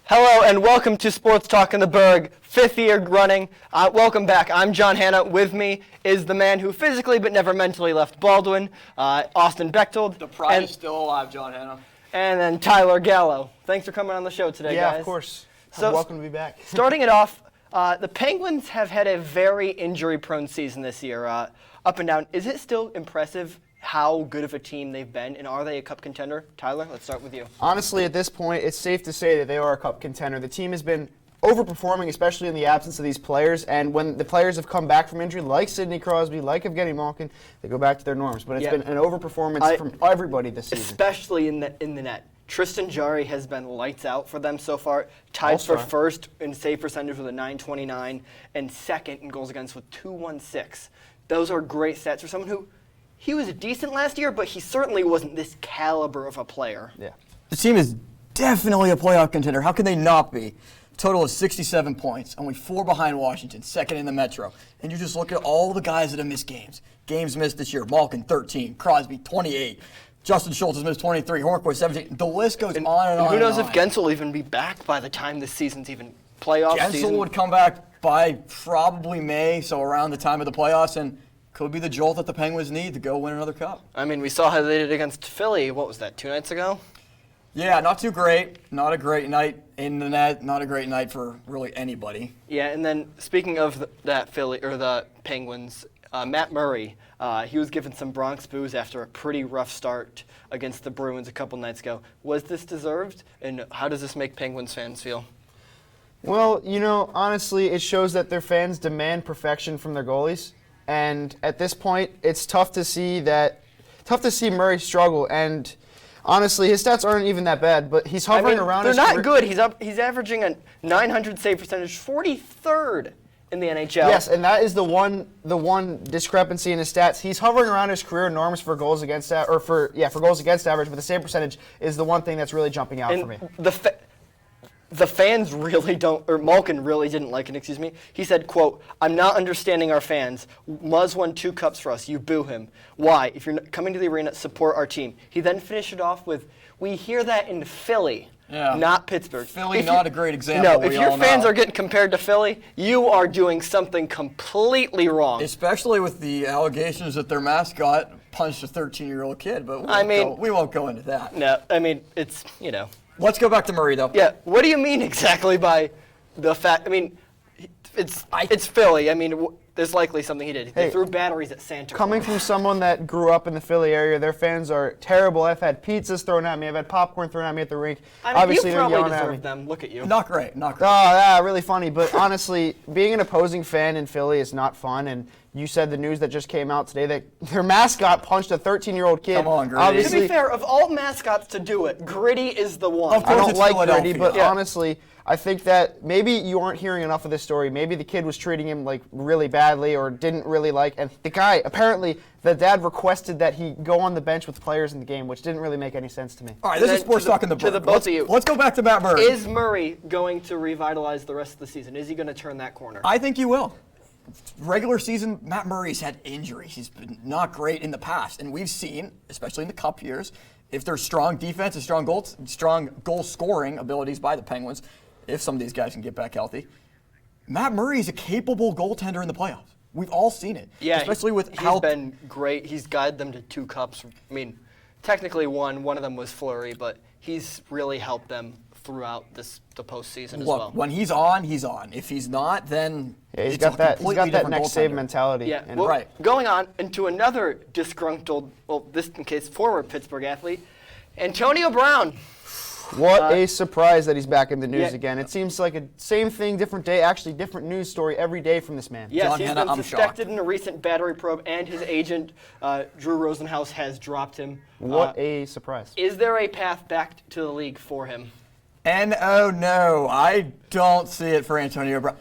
Hello and welcome to Sports Talk in the Burgh, 5th year running. Welcome back. I'm John Hanna. With me is the man who physically but never mentally left Baldwin, Austin Bechtold. The pride is still alive, John Hanna. And then Tyler Gallo. Thanks for coming on the show today, guys. Yeah, of course. Welcome to be back. Starting it off, the Penguins have had a very injury-prone season this year, up and down. Is it still impressive how good of a team they've been, and are they a cup contender? Tyler, let's start with you. Honestly, at this point, it's safe to say that they are a cup contender. The team has been overperforming, especially in the absence of these players, and when the players have come back from injury, like Sidney Crosby, like Evgeny Malkin, they go back to their norms. But it's been an overperformance from everybody this season. Especially in the net. Tristan Jarry has been lights out for them so far, tied for first in save percentage with a .929, and second in goals against with .216. Those are great stats for someone who, he was decent last year, but he certainly wasn't this caliber of a player. Yeah. The team is definitely a playoff contender. How can they not be? Total of 67 points, only 4 behind Washington, second in the Metro. And you just look at all the guys that have missed games. Games missed this year. Malkin, 13. Crosby, 28. Justin Schultz has missed 23. Hornqvist, 17. The list goes on and on. Who knows if Gensel will even be back by the time this season's even playoff season. Gensel would come back by probably May, so around the time of the playoffs, and could be the jolt that the Penguins need to go win another cup. I mean, we saw how they did against Philly. What was that, 2 nights ago? Yeah, not too great. Not a great night in the net. Not a great night for really anybody. Yeah, and then speaking of that Philly or the Penguins, Matt Murray, he was given some Bronx boos after a pretty rough start against the Bruins a couple nights ago. Was this deserved, and how does this make Penguins fans feel? Well, you know, honestly, it shows that their fans demand perfection from their goalies. And at this point, it's tough to see Murray struggle. And honestly, his stats aren't even that bad, but he's hovering around. They're not good. He's averaging a .900 save percentage, 43rd in the NHL. Yes, and that is the one discrepancy in his stats. He's hovering around his career norms for goals against for goals against average, but the save percentage is the one thing that's really jumping out for me. The fans really don't, or Malkin really didn't like it, excuse me. He said, quote, "I'm not understanding our fans. Muzz won 2 cups for us. You boo him. Why? If you're coming to the arena, support our team." He then finished it off with, "We hear that in Philly, not Pittsburgh." Philly, not a great example. No, if your fans are getting compared to Philly, you are doing something completely wrong. Especially with the allegations that their mascot punched a 13-year-old kid, but we won't go into that. No, I mean, it's, you know. Let's go back to Murray, though. Yeah, what do you mean exactly by the fact? I mean, it's Philly. I mean, there's likely something he did. They threw batteries at Santa. Coming from someone that grew up in the Philly area, their fans are terrible. I've had pizzas thrown at me. I've had popcorn thrown at me at the rink. I mean, obviously, you probably they're yelling at me. them. Look at you. Not great, not great. Oh, yeah, really funny. But honestly, being an opposing fan in Philly is not fun. And you said the news that just came out today that their mascot punched a 13-year-old kid. Come on, Gritty. Obviously, to be fair, of all mascots to do it, Gritty is the one. Of course, I don't like Gritty, but Yeah. honestly, I think that maybe you aren't hearing enough of this story. Maybe the kid was treating him like really badly or didn't really like. And the guy, apparently, the dad requested that he go on the bench with players in the game, which didn't really make any sense to me. All right, this is Sports Talk in the Burgh. To the both of you. Let's go back to Matt Murray. Is Murray going to revitalize the rest of the season? Is he going to turn that corner? I think he will. Regular season, Matt Murray's had injuries. He's been not great in the past. And we've seen, especially in the Cup years, if there's strong defense and strong goal-scoring abilities by the Penguins, if some of these guys can get back healthy, Matt Murray is a capable goaltender in the playoffs. We've all seen it. Yeah, especially with he's been great. He's guided them to 2 cups. I mean, technically one of them was Fleury, but he's really helped them throughout the postseason as well. When he's on, he's on. If he's not, then he's got that next save mentality. Yeah, well, going on into another disgruntled, well, this in case former Pittsburgh athlete, Antonio Brown. What a surprise that he's back in the news again. It seems like a same thing, different day, actually different news story every day from this man. Yes, John he's Hanna, been suspected in a recent battery probe, and his agent, Drew Rosenhaus, has dropped him. What a surprise. Is there a path back to the league for him? And oh no, I don't see it for Antonio Brown.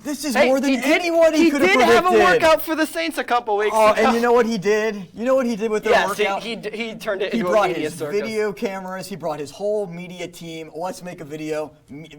This is Hey, more than anyone he could have predicted. He did have a workout for the Saints a couple weeks Oh, ago. and you know what he did? You know what he did with their workout? he turned it He into a brought media his circus. video cameras. He brought his whole media team. Let's make a video.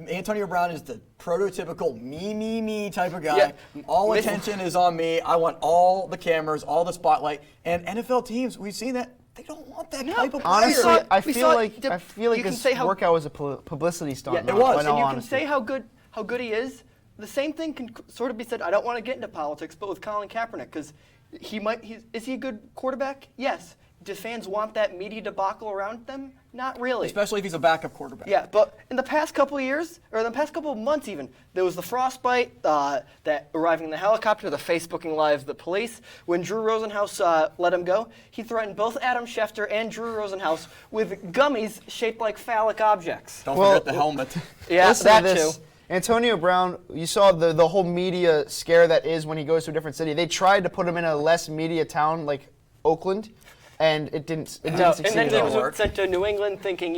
Antonio Brown is the prototypical me type of guy. Yeah. All attention is on me. I want all the cameras, all the spotlight. And NFL teams, we've seen that. They don't want that type of player. Honestly, I we feel saw like it. this You can say how- workout was a publicity stunt. Yeah, it was. in And all you can honesty. say how good he is. The same thing can sort of be said. I don't want to get into politics, but with Colin Kaepernick, because is he a good quarterback? Yes. Do fans want that media debacle around them? Not really. Especially if he's a backup quarterback. Yeah, but in the past couple of years, or in the past couple of months even, there was the frostbite, that arriving in the helicopter, the Facebooking Live, the police. When Drew Rosenhaus let him go, he threatened both Adam Schefter and Drew Rosenhaus with gummies shaped like phallic objects. Don't Well, forget the helmet. Yeah, Listen that to this. too. Antonio Brown, you saw the whole media scare that is when he goes to a different city. They tried to put him in a less media town like Oakland, and it didn't succeed And then at he all. was sent to New England thinking,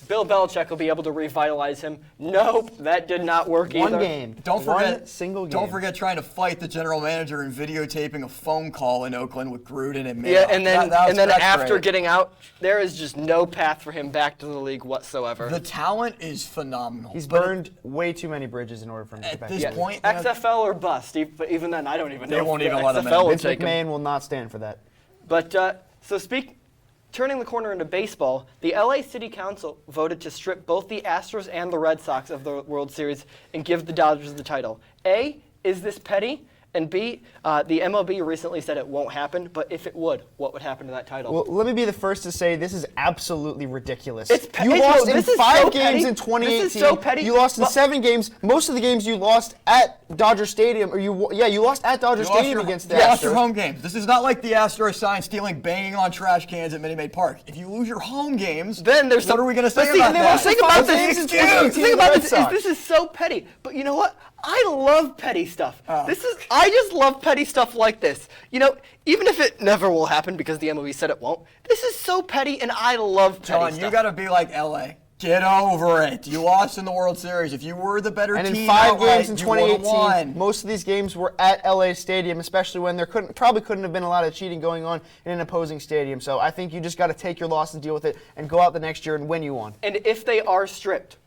Bill Belichick will be able to revitalize him. Nope, that did not work either. One game. Don't One forget, single game. Don't forget trying to fight the general manager and videotaping a phone call in Oakland with Gruden and Mayock. Yeah, and then That's after great. getting out, there is just no path for him back to the league whatsoever. The talent is phenomenal. He's But burned way too many bridges in order for him to get at back. this to the point, XFL or bust. But even then, I don't even know. They if won't the even let him in. XFL will Vince take him. McMahon will not stand for that. But turning the corner into baseball, the LA City Council voted to strip both the Astros and the Red Sox of the World Series and give the Dodgers the title. A, is this petty? And B, the MLB recently said it won't happen, but if it would, what would happen to that title? Well, let me be the first to say this is absolutely ridiculous. It's pe- you it's- lost no, in this is 5 so games petty. in 2018. This is so petty. You lost in But- 7 games. Most of the games you lost at Dodger Stadium, you lost at Dodger Stadium against the You lost your Astros. home games. This is not like the Astros sign stealing, banging on trash cans at Minute Maid Park. If you lose your home games, Then there's what some, are we going to say but see, about that? The thing about Five this, games in the 2018 thing about Red this Sox. is so petty. But you know what? I love petty stuff. I just love petty stuff like this. Even if it never will happen because the MLB said it won't, this is so petty, and I love petty John, stuff. you got to be like LA. Get over it. You lost in the World Series. If you were the better And team in 5 outright, games in you would've 2018, won. most of these games were at LA Stadium, especially when there probably couldn't have been a lot of cheating going on in an opposing stadium. So I think you just got to take your loss and deal with it and go out the next year and win you one. And if they are stripped,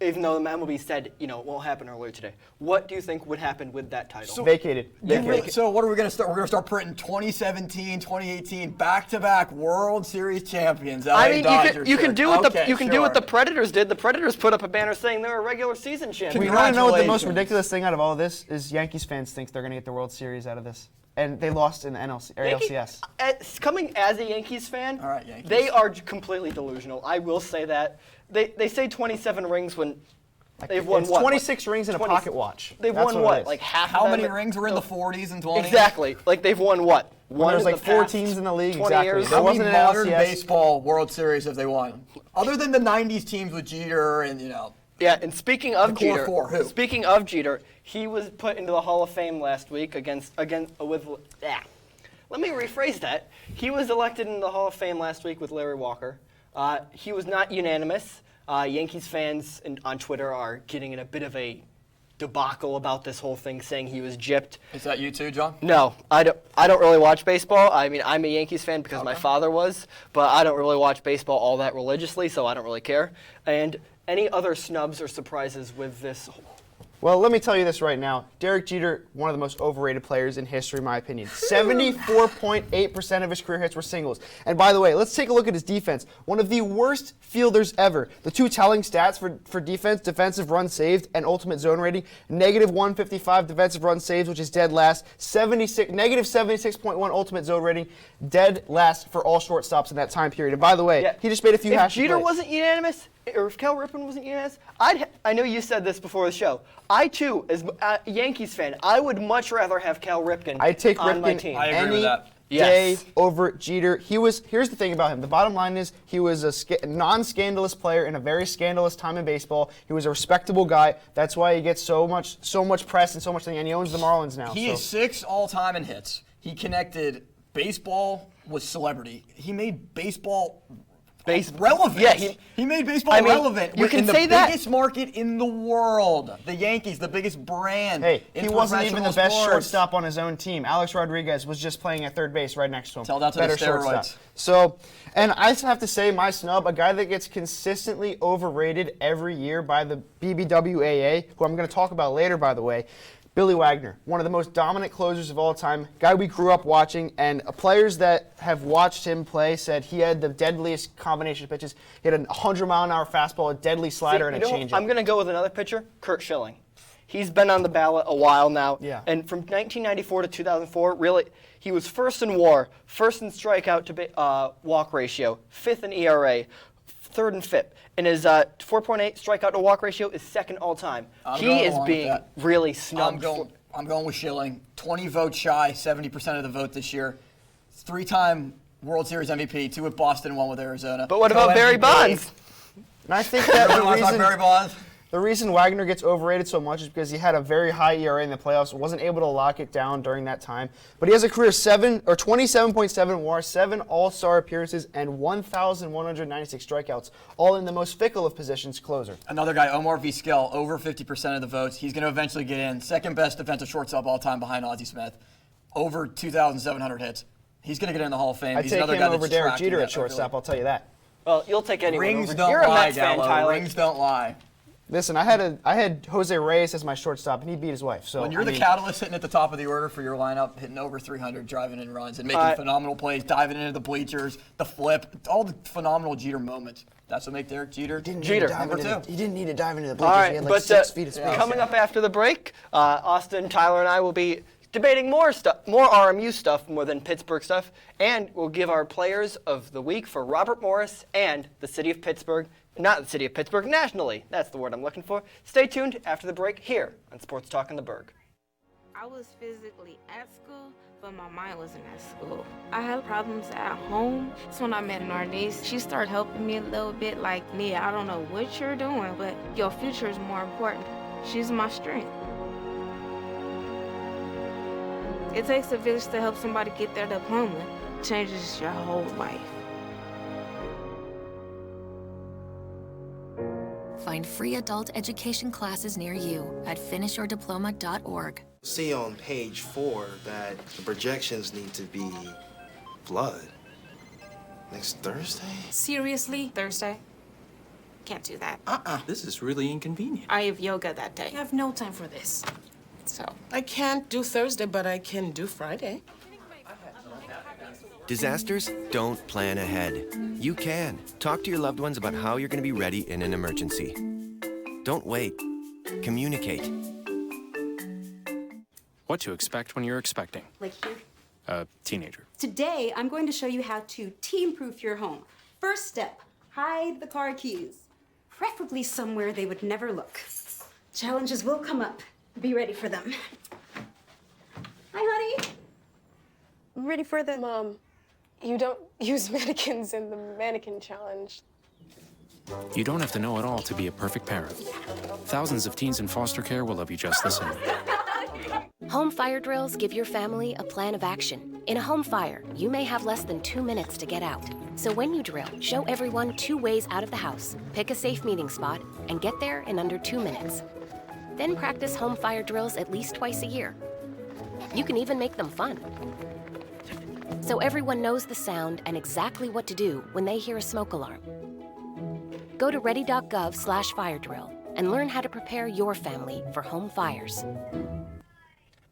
even though the MLB said, it won't happen earlier today, what do you think would happen with that title? Vacated. So what are we going to start? We're going to start printing 2017, 2018 back-to-back World Series champions. LA I mean, Dodgers you can shirts. do what Okay, you can do what the sure. Predators did. The Predators put up a banner saying they're a regular season champion. We want to know what the most Congratulations. ridiculous thing out of all this is. Yankees fans think they're going to get the World Series out of this, and they lost in the ALCS. Coming as a Yankees fan, All right, Yankees. they are completely delusional. I will say that. They say 27 rings when they've won It's what? 26 rings in a 20 pocket watch. They've That's won it what? is. Like half How of them? many rings were in the 40s and 20s? Exactly. Like they've won what? When there's in like the 4 past teams in the league, 20 exactly. years? There How many wasn't an modern LCS. baseball World Series have they won? Other than the 90s teams with Jeter and, Yeah, and speaking of The core Jeter, four, who? speaking of Jeter, he was put into the Hall of Fame last week Let me rephrase that. He was elected into the Hall of Fame last week with Larry Walker. He was not unanimous. Yankees fans on Twitter are getting in a bit of a debacle about this whole thing, saying he was gypped. is that you too, John? No, I don't really watch baseball. I mean, I'm a Yankees fan because my father was, but I don't really watch baseball all that religiously, so I don't really care. And any other snubs or surprises with this? Well, let me tell you this right now. Derek Jeter, one of the most overrated players in history, in my opinion. 74.8% of his career hits were singles. And by the way, let's take a look at his defense. One of the worst fielders ever. The 2 telling stats for defense, defensive runs saved and ultimate zone rating, negative 155 defensive runs saved, which is dead last, negative 76.1 ultimate zone rating, dead last for all shortstops in that time period. And by the way, he just made a few If hash Jeter plays. wasn't unanimous, or if Cal Ripken wasn't unanimous, I know you said this before the show. I too, as a Yankees fan, I would much rather have Cal Ripken I'd take on my Ripken team. I agree with any that. day Yes. over Jeter. Here's the thing about him. The bottom line is he was a non-scandalous player in a very scandalous time in baseball. He was a respectable guy. That's why he gets so much press and so much thing. And he owns the Marlins now. He is 6 all-time in hits. He connected baseball with celebrity. He made baseball relevant. Yeah, he made baseball I mean, relevant. you can in the say that. biggest market in the world, the Yankees, the biggest brand. Hey, in he wasn't even the professional best sports. shortstop on his own team. Alex Rodriguez was just playing at third base right next to him. Tell that to the Better steroids. shortstop. So, and I just have to say, my snub, a guy that gets consistently overrated every year by the BBWAA, who I'm going to talk about later, by the way, Billy Wagner, one of the most dominant closers of all time, guy we grew up watching, and players that have watched him play said he had the deadliest combination of pitches. He had a 100-mile-an-hour fastball, a deadly slider, and a changeup. I'm going to go with another pitcher, Kurt Schilling. He's been on the ballot a while now. Yeah. And from 1994 to 2004, really, he was first in WAR, first in strikeout to walk ratio, fifth in ERA, third in FIP. And his 4.8 strikeout to walk ratio is second all time. He is being really snubbed. I'm going with Schilling. 20 votes shy, 70% of the vote this year. 3-time World Series MVP, 2 with Boston, 1 with Arizona. But what about Barry Bonds? And I think that Barry Bonds? the reason Wagner gets overrated so much is because he had a very high ERA in the playoffs, wasn't able to lock it down during that time. But he has a career 27.7 WAR, 7 All-Star appearances, and 1,196 strikeouts, all in the most fickle of positions, closer. Another guy, Omar Vizquel, over 50% of the votes. He's going to eventually get in. Second best defensive shortstop all time behind Ozzie Smith. Over 2,700 hits. He's going to get in the Hall of Fame. I'd He's take another him guy over that's Derek tracking Jeter that at shortstop, regularly. I'll tell you that. Well, you'll take anyone Rings over. don't You're a lie, Mets fan, Gallo. Tyler. Rings don't lie. Listen, I had Jose Reyes as my shortstop, and he beat his wife. So When you're the catalyst hitting at the top of the order for your lineup, hitting over 300, driving in runs, and making phenomenal plays, diving into the bleachers, the flip, all the phenomenal Jeter moments. That's what make Derek Jeter. Jeter. Number 2. He didn't need to dive into the All bleachers. right, He had like but 6 feet of space. coming up after the break, Austin, Tyler, and I will be debating more RMU stuff more than Pittsburgh stuff, and we'll give our players of the week for Robert Morris and the city of Pittsburgh. Not the city of Pittsburgh, nationally. That's the word I'm looking for. Stay tuned after the break here on Sports Talk in the Burgh. I was physically at school, but my mind wasn't at school. I had problems at home. That's when I met Narnese. She started helping me a little bit, like, Nia, I don't know what you're doing, but your future is more important. She's my strength. It takes a village to help somebody get their diploma. It changes your whole life. Find free adult education classes near you at finishyourdiploma.org. See on page 4 that the projections need to be blood. Next Thursday? Seriously? Thursday? Can't do that. This is really inconvenient. I have yoga that day. I have no time for this. So, I can't do Thursday, but I can do Friday. Disasters don't plan ahead. You can. Talk to your loved ones about how you're going to be ready in an emergency. Don't wait. Communicate. What to expect when you're expecting Like here. a teenager. Today, I'm going to show you how to team-proof your home. First step, hide the car keys. Preferably somewhere they would never look. Challenges will come up. Be ready for them. Hi, honey. Ready for the... Mom, you don't use mannequins in the mannequin challenge. You don't have to know it all to be a perfect parent. Thousands of teens in foster care will love you just the same. Home fire drills give your family a plan of action. In a home fire, you may have less than 2 minutes to get out. So when you drill, show everyone 2 ways out of the house, pick a safe meeting spot, and get there in under 2 minutes. Then practice home fire drills at least twice a year. You can even make them fun. So everyone knows the sound and exactly what to do when they hear a smoke alarm. Go to ready.gov/fire drill and learn how to prepare your family for home fires.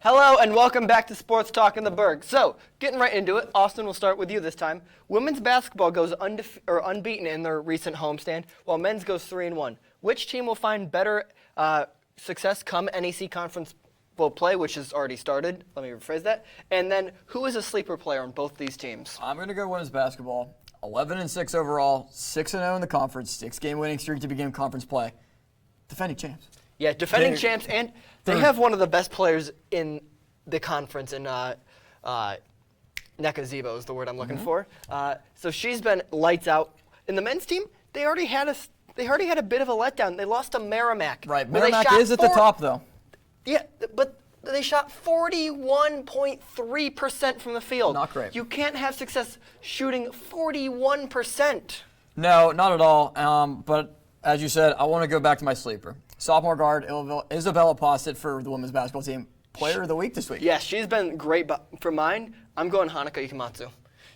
Hello and welcome back to Sports Talk in the Burgh. So, getting right into it, Austin, will start with you this time. Women's basketball goes unbeaten in their recent homestand, while men's goes 3-1. Which team will find better success come NEC Conference play, which has already started? Let me rephrase that. And then, who is a sleeper player on both these teams? I'm going to go women's basketball. 11-6 overall, 6-0 in the conference, 6-game winning streak to begin conference play. Defending champs. Yeah, defending champs, and they have one of the best players in the conference in Nekazebo is the word I'm looking for. So she's been lights out. In the men's team, they already had a bit of a letdown. They lost to Merrimack. Right, Merrimack is at the top though. Yeah, but they shot 41.3% from the field. Not great. You can't have success shooting 41%. No, not at all. But as you said, I want to go back to my sleeper. Sophomore guard Isabella Posset for the women's basketball team. Player of the week this week. Yeah, she's been great, but for mine, I'm going Hanukkah Ikematsu.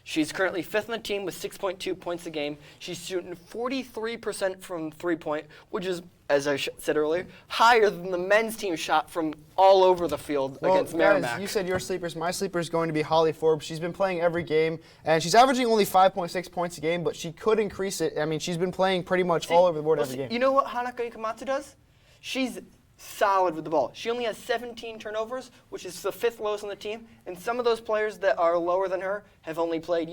She's currently 5th on the team with 6.2 points a game. She's shooting 43% from three-point, which is, as I said earlier, higher than the men's team shot from all over the field against Merrimack. Guys, you said your sleepers. My sleeper is going to be Holly Forbes. She's been playing every game, and she's averaging only 5.6 points a game, but she could increase it. I mean, she's been playing pretty much all over the board every game. You know what Hanukkah Ikematsu does? She's solid with the ball. She only has 17 turnovers, which is the 5th lowest on the team. And some of those players that are lower than her have only played,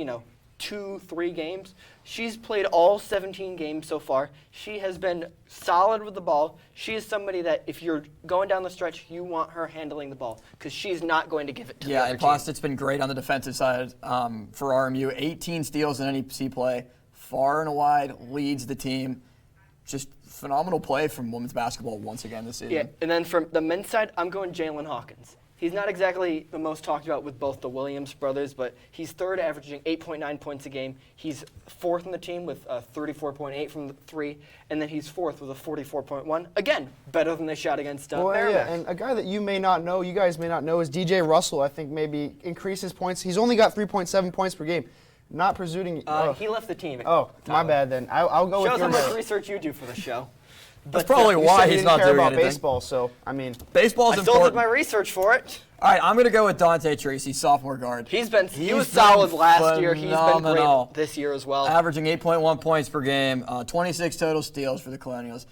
2-3 games. She's played all 17 games so far. She has been solid with the ball. She is somebody that if you're going down the stretch, you want her handling the ball because she's not going to give it to the other and team. Postet's been great on the defensive side for RMU. 18 steals in NEC play. Far and wide leads the team. Just phenomenal play from women's basketball once again this season. Yeah, and then from the men's side, I'm going Jalen Hawkins. He's not exactly the most talked about with both the Williams brothers, but he's 3rd, averaging 8.9 points a game. He's 4th on the team with 34.8 from the 3, and then he's 4th with a 44.1. Again, better than they shot against Merrimack. Yeah, and a guy that you guys may not know, is DJ Russell. I think maybe increase his points. He's only got 3.7 points per game. Not presuming. He left the team. Oh, my bad then. I'll go with Shows your how much guy. research you do for the show. That's probably why he's not doing anything. Baseball, so I mean, baseball's I still important. did my research for it. All right, I'm going to go with Dante Tracy, sophomore guard. He was solid last year. He's been phenomenal. great this year as well. Averaging 8.1 points per game, 26 total steals for the Colonials.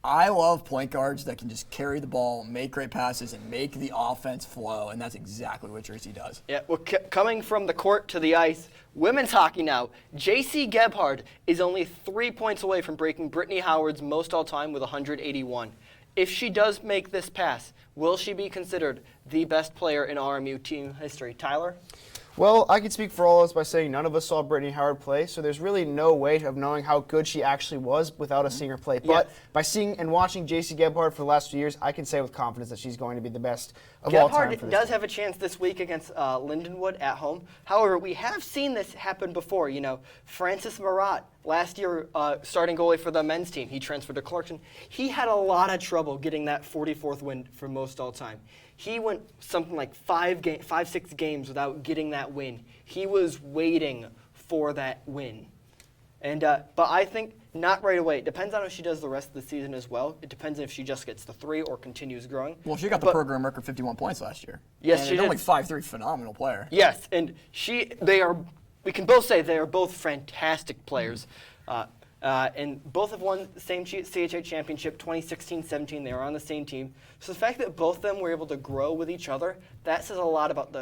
I love point guards that can just carry the ball, make great passes, and make the offense flow, and that's exactly what Tracy does. Yeah, well, coming from the court to the ice, women's hockey now. J.C. Gebhard is only 3 points away from breaking Brittany Howard's most all-time with 181. If she does make this pass, will she be considered the best player in RMU team history? Tyler? Well, I can speak for all of us by saying none of us saw Brittany Howard play, so there's really no way of knowing how good she actually was without us seeing her play. But by seeing and watching J.C. Gebhard for the last few years, I can say with confidence that she's going to be the best of all time. Gebhard does have a chance this week against Lindenwood at home. However, we have seen this happen before. Francis Marat, last year starting goalie for the men's team, he transferred to Clarkson. He had a lot of trouble getting that 44th win for most all time. He went something like 5-6 games without getting that win. He was waiting for that win. And but I think not right away. It depends on how she does the rest of the season as well. It depends on if she just gets the 3 or continues growing. Well, she got the program record 51 points last year. Yes, and she did. Only 5'3", phenomenal player. Yes, and we can both say they are both fantastic players. And both have won the same CHA championship, 2016-17. They were on the same team. So the fact that both of them were able to grow with each other, that says a lot about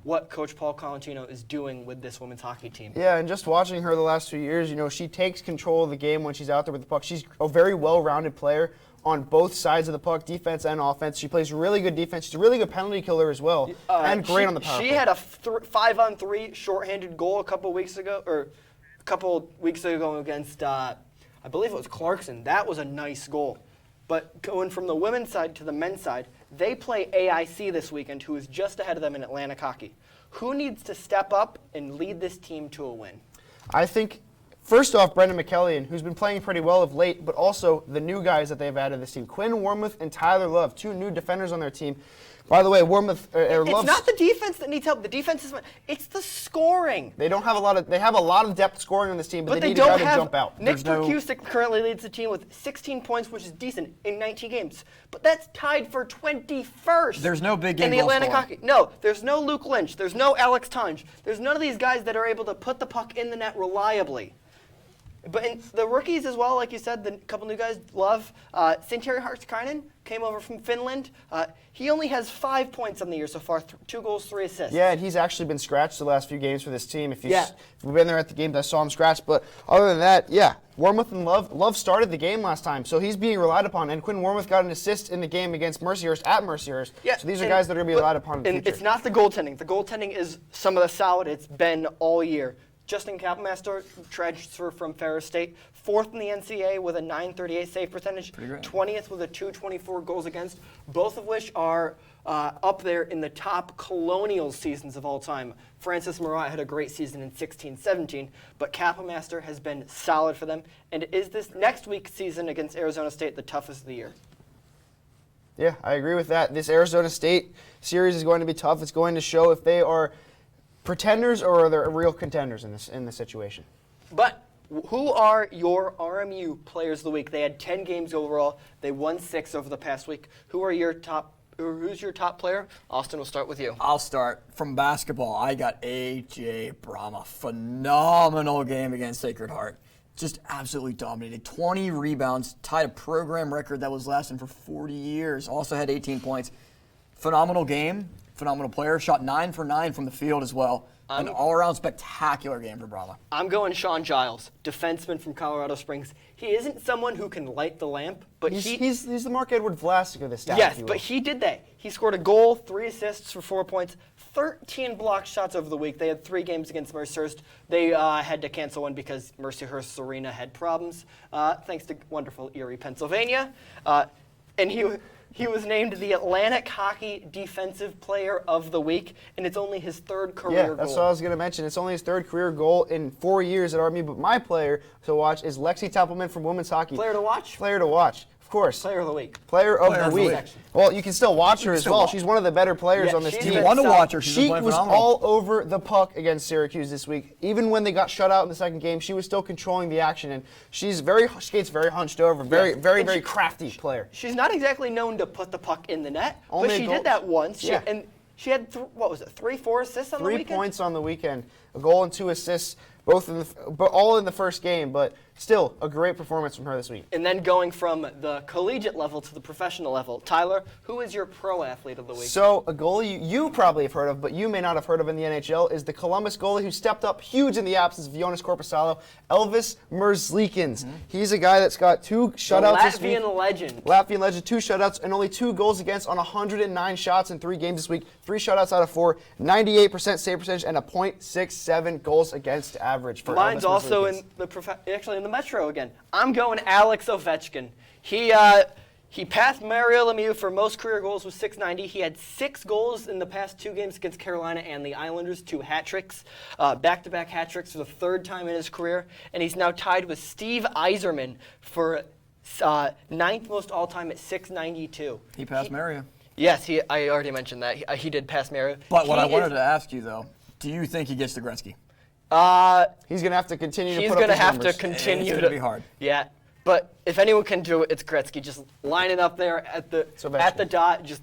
what Coach Paul Colantino is doing with this women's hockey team. Yeah, and just watching her the last 2 years, she takes control of the game when she's out there with the puck. She's a very well-rounded player on both sides of the puck, defense and offense. She plays really good defense. She's a really good penalty killer as well, and great on the power play. She had a 5-on-3 shorthanded goal a couple weeks ago against, I believe it was Clarkson. That was a nice goal. But going from the women's side to the men's side, they play AIC this weekend, who is just ahead of them in Atlantic hockey. Who needs to step up and lead this team to a win? I think, first off, Brendan McKellian, who's been playing pretty well of late, but also the new guys that they've added to this team. Quinn Wormuth and Tyler Love, 2 new defenders on their team. By the way, Wormuth It's not the defense that needs help. The defense is it's the scoring. They have a lot of depth scoring on this team, but they need a guy to jump out. Nick Perkusik currently leads the team with 16 points, which is decent in 19 games. But that's tied for 21st. There's no big game in the Atlantic hockey. No, there's no Luke Lynch. There's no Alex Tunge. There's none of these guys that are able to put the puck in the net reliably. But the rookies as well, like you said, the couple new guys, Love. Santeri Hartikainen came over from Finland. He only has 5 points on the year so far, 2 goals, 3 assists. Yeah, and he's actually been scratched the last few games for this team. If you've been there at the games, I saw him scratched. But other than that, Wormuth and Love started the game last time, so he's being relied upon. And Quinn Wormuth got an assist in the game against Mercyhurst at Mercyhurst. Yeah, so these are guys that are going to be relied upon in the future. It's not the goaltending. The goaltending is some of the solid it's been all year. Justin Kapelmaster, transfer from Ferris State, 4th in the NCAA with a .938 save percentage, 20th with a .224 goals against, both of which are up there in the top Colonial seasons of all time. Francis Marat had a great season in 16-17, but Kapelmaster has been solid for them. And is this next week's season against Arizona State the toughest of the year? Yeah, I agree with that. This Arizona State series is going to be tough. It's going to show if they are pretenders or are they real contenders in this situation. But who are your RMU players of the week? They had 10 games overall. They won 6 over the past week. Who's your top player? Austin, we'll start with you. I'll start. From basketball, I got A.J. Brahma. Phenomenal game against Sacred Heart. Just absolutely dominated. 20 rebounds, tied a program record that was lasting for 40 years. Also had 18 points. Phenomenal game, phenomenal player. Shot 9 for 9 from the field as well. An all-around spectacular game for Brahma. I'm going Sean Giles, defenseman from Colorado Springs. He isn't someone who can light the lamp, but he's the Mark Edward Vlasic of this staff. Yes, but he did that. He scored a goal, 3 assists for 4 points, 13 blocked shots over the week. They had 3 games against Mercyhurst. They had to cancel one because Mercyhurst's arena had problems, thanks to wonderful Erie, Pennsylvania. And he was named the Atlantic Hockey Defensive Player of the Week, and it's only his 3rd career goal. Yeah, that's what I was going to mention. It's only his 3rd career goal in 4 years at RMU, but my player to watch is Lexi Templeman from women's hockey. Player to watch? Player to watch, of course. Player of the week. Player of the week. Well, you can still watch her as well. She's one of the better players on this team. You want to watch her. She was all over the puck against Syracuse this week. Even when they got shut out in the second game, she was still controlling the action, and she skates very hunched over, very crafty player. She's not exactly known to put the puck in the net, Only but she did that once. And she had, 3-4 assists on the weekend? 3 points on the weekend, a goal and 2 assists, all in the first game, but still a great performance from her this week. And then going from the collegiate level to the professional level, Tyler, who is your pro athlete of the week? So a goalie you probably have heard of, but you may not have heard of in the NHL, is the Columbus goalie who stepped up huge in the absence of Jonas Korpisalo, Elvis Merzlikins. He's a guy that's got 2 shutouts this week. Latvian legend, 2 shutouts and only 2 goals against on 109 shots in 3 games this week. 3 shutouts out of 4, 98% save percentage, and a .67 goals against average for Mine's Elvis also Merzlikins. in the Metro again. I'm going Alex Ovechkin. He passed Mario Lemieux for most career goals with 690. He had 6 goals in the past 2 games against Carolina and the Islanders, 2 hat tricks, back-to-back hat tricks for the 3rd time in his career, and he's now tied with Steve Yzerman for 9th most all-time at 692. He passed Mario. Yes, I already mentioned that. He did pass Mario. But what I wanted to ask you, though, do you think he gets to Gretzky? He's going to have to continue to put up his numbers. He's going to have to continue It's going to be hard. Yeah, but if anyone can do it, it's Gretzky. Just lining up there at the dot, just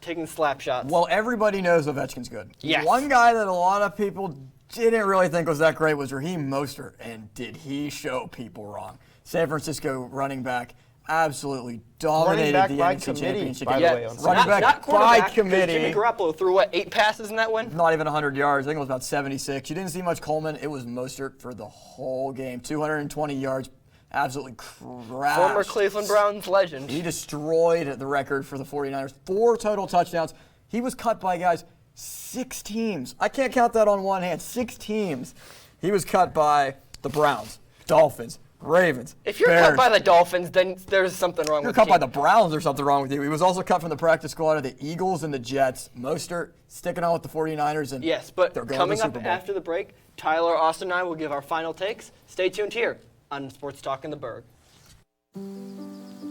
taking slap shots. Well, everybody knows Ovechkin's good. Yes. One guy that a lot of people didn't really think was that great was Raheem Mostert, and did he show people wrong? San Francisco running back absolutely dominated the NFC Championship. By the way, running back by committee. Jimmy Garoppolo threw, 8 passes in that one? Not even 100 yards. I think it was about 76. You didn't see much Coleman. It was Mostert for the whole game. 220 yards. Absolutely crashed. Former Cleveland Browns legend. He destroyed the record for the 49ers. 4 total touchdowns. He was cut by, guys, 6 teams. I can't count that on one hand. 6 teams. He was cut by the Browns, Dolphins, Ravens, If you're Bears. cut by the Dolphins, then there's something wrong with you. If you're cut by the Browns, there's something wrong with you. He was also cut from the practice squad of the Eagles and the Jets. Mostert sticking on with the 49ers. And yes, but they're going coming to the up Super Bowl. after the break, Tyler, Austin, and I will give our final takes. Stay tuned here on Sports Talk in the Burgh.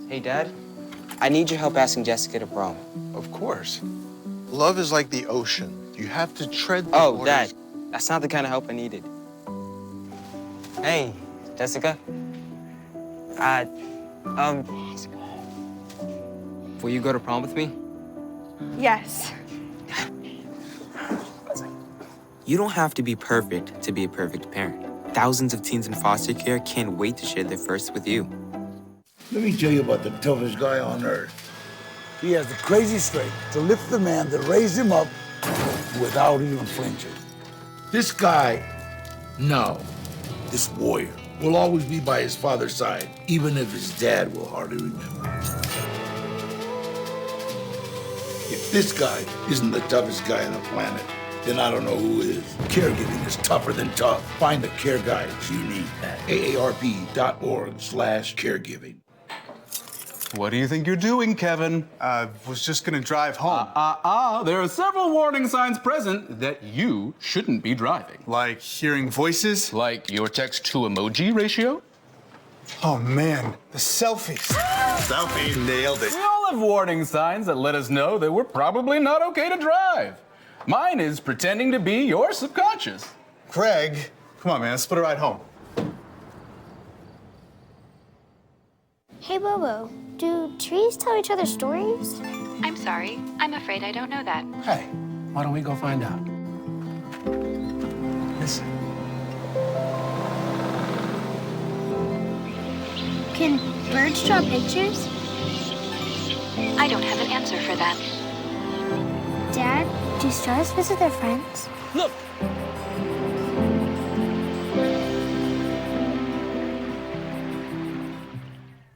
Hey, Dad. I need your help asking Jessica to prom. Of course. Love is like the ocean. You have to tread the waters. Dad. That's not the kind of help I needed. Hey, Jessica. Will you go to prom with me? Yes. You don't have to be perfect to be a perfect parent. Thousands of teens in foster care can't wait to share their first with you. Let me tell you about the toughest guy on earth. He has the crazy strength to lift the man that raised him up without even flinching. This guy, this warrior, will always be by his father's side, even if his dad will hardly remember. If this guy isn't the toughest guy on the planet, then I don't know who is. Caregiving is tougher than tough. Find the care guides you need at aarp.org/caregiving. What do you think you're doing, Kevin? Was just gonna drive home. There are several warning signs present that you shouldn't be driving. Like hearing voices? Like your text-to-emoji ratio? Oh man, the selfies. Selfie, nailed it. We all have warning signs that let us know that we're probably not okay to drive. Mine is pretending to be your subconscious. Craig, come on man, let's split a ride home. Hey, Bobo, do trees tell each other stories? I'm sorry. I'm afraid I don't know that. Hey, why don't we go find out? Listen. Can birds draw pictures? I don't have an answer for that. Dad, do stars visit their friends? Look!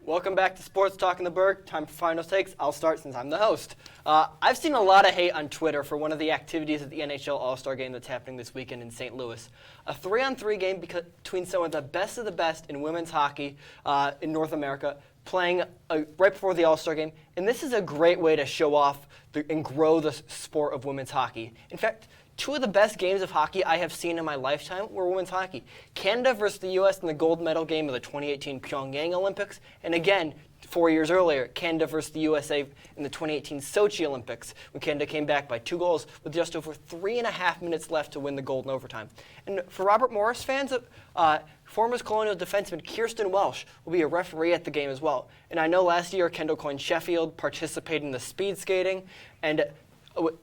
Welcome back to Sports Talk in the Burgh. Time for final takes. I'll start since I'm the host. I've seen a lot of hate on Twitter for one of the activities at the NHL All-Star Game that's happening this weekend in St. Louis. A 3-on-3 game between some of the best in women's hockey in North America, playing right before the All-Star Game. And this is a great way to show off and grow the sport of women's hockey. In fact, two of the best games of hockey I have seen in my lifetime were women's hockey. Canada versus the U.S. in the gold medal game of the 2018 Pyongyang Olympics, and again, 4 years earlier, Canada versus the USA in the 2018 Sochi Olympics, when Canada came back by 2 goals with just over 3.5 minutes left to win the gold in overtime. And for Robert Morris fans, former Colonial defenseman Kirsten Welsh will be a referee at the game as well. And I know last year Kendall Coyne-Sheffield participated in the speed skating and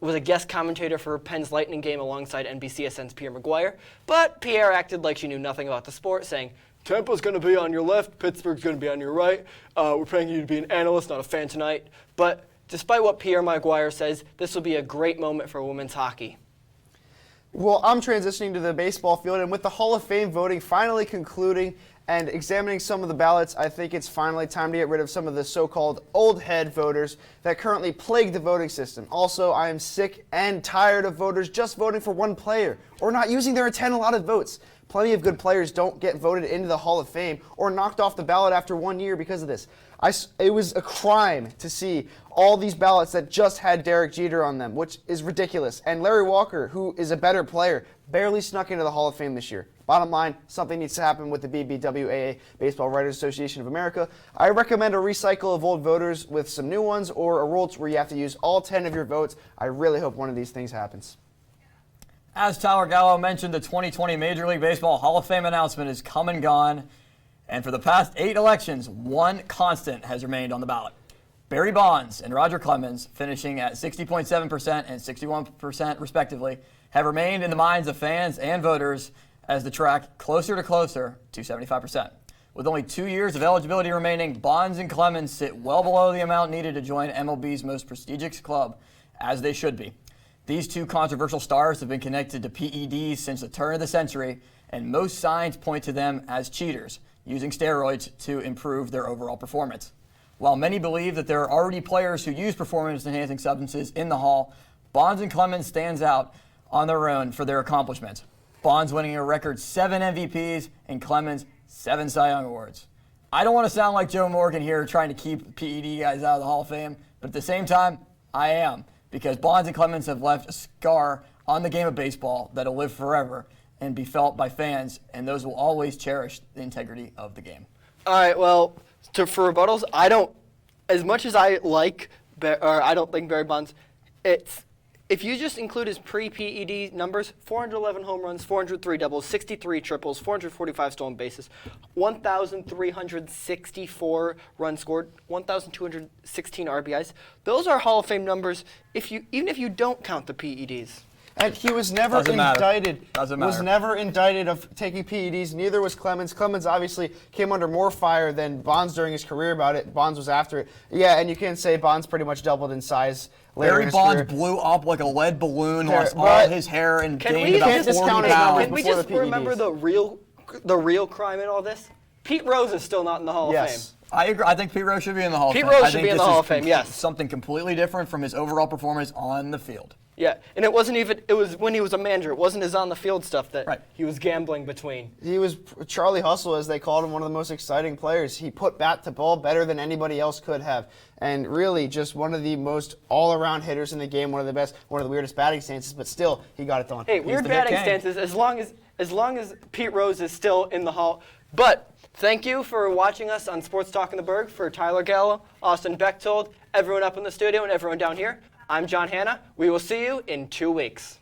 was a guest commentator for Penn's Lightning game alongside NBCSN's Pierre McGuire, but Pierre acted like she knew nothing about the sport, saying, Tampa's going to be on your left, Pittsburgh's going to be on your right. We're paying you to be an analyst, not a fan tonight. But despite what Pierre McGuire says, this will be a great moment for women's hockey. Well, I'm transitioning to the baseball field, and with the Hall of Fame voting finally concluding and examining some of the ballots, I think it's finally time to get rid of some of the so-called old head voters that currently plague the voting system. Also, I am sick and tired of voters just voting for one player or not using their 10 allotted votes. Plenty of good players don't get voted into the Hall of Fame or knocked off the ballot after 1 year because of this. It was a crime to see all these ballots that just had Derek Jeter on them, which is ridiculous. And Larry Walker, who is a better player, barely snuck into the Hall of Fame this year. Bottom line, something needs to happen with the BBWAA, Baseball Writers Association of America. I recommend a recycle of old voters with some new ones, or a rule where you have to use all 10 of your votes. I really hope one of these things happens. As Tyler Gallo mentioned, the 2020 Major League Baseball Hall of Fame announcement is come and gone. And for the past 8 elections, one constant has remained on the ballot. Barry Bonds and Roger Clemens, finishing at 60.7% and 61% respectively, have remained in the minds of fans and voters as the track closer to 75%. With only 2 years of eligibility remaining, Bonds and Clemens sit well below the amount needed to join MLB's most prestigious club, as they should be. These two controversial stars have been connected to PEDs since the turn of the century, and most signs point to them as cheaters, using steroids to improve their overall performance. While many believe that there are already players who use performance-enhancing substances in the Hall, Bonds and Clemens stands out on their own for their accomplishments. Bonds winning a record 7 MVPs and Clemens 7 Cy Young Awards. I don't want to sound like Joe Morgan here trying to keep PED guys out of the Hall of Fame, but at the same time, I am, because Bonds and Clemens have left a scar on the game of baseball that'll live forever and be felt by fans, and those will always cherish the integrity of the game. All right, well, for rebuttals, I don't, as much as I like, or I don't think Barry Bonds, if you just include his pre-PED numbers, 411 home runs, 403 doubles, 63 triples, 445 stolen bases, 1,364 runs scored, 1,216 RBIs. Those are Hall of Fame numbers even if you don't count the PEDs. And he was never indicted. Was never indicted of taking PEDs. Neither was Clemens. Clemens obviously came under more fire than Bonds during his career about it. Bonds was after it. Yeah, and you can say Bonds pretty much doubled in size. Barry Bonds blew up like a lead balloon, lost all his hair, and gained about 40 pounds. Can we just remember the real crime in all this? Pete Rose is still not in the Hall of Fame. I agree. I think Pete Rose should be in the Hall of Fame. Pete Rose should be in the Hall of Fame, yes. Something completely different from his overall performance on the field. Yeah, and it wasn't even, it was when he was a manager. It wasn't his on-the-field stuff that he was gambling between. He was Charlie Hustle, as they called him, one of the most exciting players. He put bat to ball better than anybody else could have. And really just one of the most all-around hitters in the game, one of the best, one of the weirdest batting stances, but still, he got it done. Hey, weird batting stances as long as Pete Rose is still in the Hall. But thank you for watching us on Sports Talk in the Burgh. For Tyler Gallo, Austin Bechtold, everyone up in the studio, and everyone down here, I'm John Hanna. We will see you in 2 weeks.